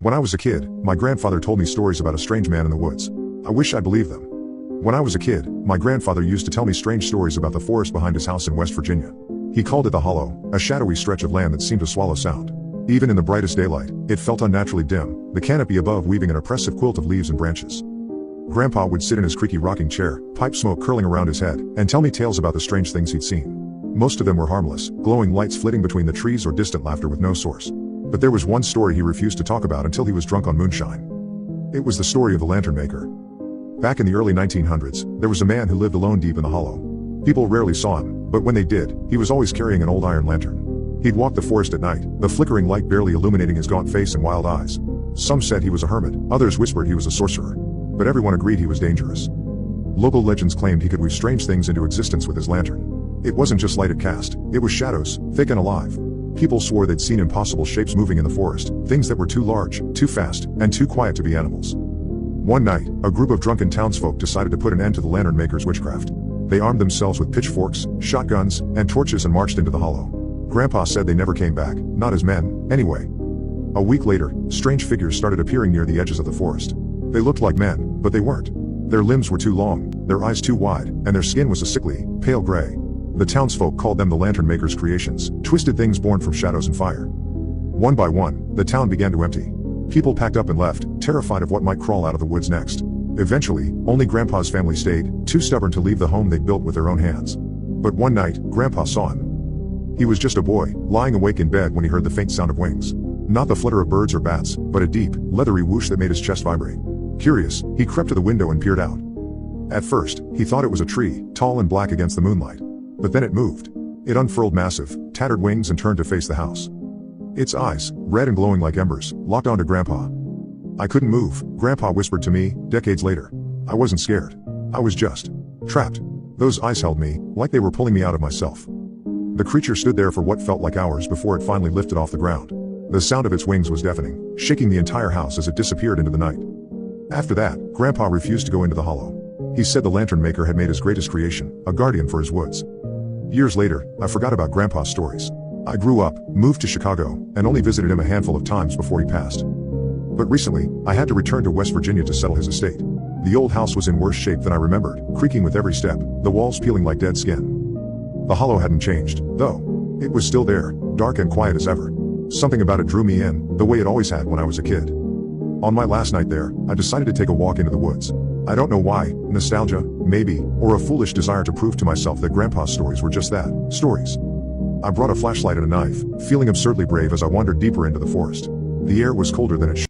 When I was a kid, my grandfather told me stories about a strange man in the woods. I wish I believed them. When I was a kid, my grandfather used to tell me strange stories about the forest behind his house in West Virginia. He called it the Hollow, a shadowy stretch of land that seemed to swallow sound. Even in the brightest daylight, it felt unnaturally dim, the canopy above weaving an oppressive quilt of leaves and branches. Grandpa would sit in his creaky rocking chair, pipe smoke curling around his head, and tell me tales about the strange things he'd seen. Most of them were harmless, glowing lights flitting between the trees or distant laughter with no source. But there was one story he refused to talk about until he was drunk on moonshine. It was the story of the lantern maker. Back in the early 1900s, there was a man who lived alone deep in the hollow. People rarely saw him, but when they did, he was always carrying an old iron lantern. He'd walk the forest at night, the flickering light barely illuminating his gaunt face and wild eyes. Some said he was a hermit, others whispered he was a sorcerer. But everyone agreed he was dangerous. Local legends claimed he could weave strange things into existence with his lantern. It wasn't just light it cast, it was shadows, thick and alive. People swore they'd seen impossible shapes moving in the forest, things that were too large, too fast, and too quiet to be animals. One night, a group of drunken townsfolk decided to put an end to the lantern maker's witchcraft. They armed themselves with pitchforks, shotguns, and torches and marched into the hollow. Grandpa said they never came back, not as men, anyway. A week later, strange figures started appearing near the edges of the forest. They looked like men, but they weren't. Their limbs were too long, their eyes too wide, and their skin was a sickly, pale gray. The townsfolk called them the lantern maker's creations, twisted things born from shadows and fire. One by one, the town began to empty. People packed up and left, terrified of what might crawl out of the woods next. Eventually, only Grandpa's family stayed, too stubborn to leave the home they'd built with their own hands. But one night, Grandpa saw him. He was just a boy, lying awake in bed when he heard the faint sound of wings. Not the flutter of birds or bats, but a deep, leathery whoosh that made his chest vibrate. Curious, he crept to the window and peered out. At first, he thought it was a tree, tall and black against the moonlight. But then it moved. It unfurled massive, tattered wings and turned to face the house. Its eyes, red and glowing like embers, locked onto Grandpa. I couldn't move, Grandpa whispered to me, decades later. I wasn't scared. I was just trapped. Those eyes held me, like they were pulling me out of myself. The creature stood there for what felt like hours before it finally lifted off the ground. The sound of its wings was deafening, shaking the entire house as it disappeared into the night. After that, Grandpa refused to go into the hollow. He said the lantern maker had made his greatest creation, a guardian for his woods. Years later, I forgot about Grandpa's stories. I grew up, moved to Chicago, and only visited him a handful of times before he passed. But recently, I had to return to West Virginia to settle his estate. The old house was in worse shape than I remembered, creaking with every step, the walls peeling like dead skin. The hollow hadn't changed, though. It was still there, dark and quiet as ever. Something about it drew me in, the way it always had when I was a kid. On my last night there, I decided to take a walk into the woods. I don't know why, nostalgia, maybe, or a foolish desire to prove to myself that Grandpa's stories were just that, stories. I brought a flashlight and a knife, feeling absurdly brave as I wandered deeper into the forest. The air was colder than it should.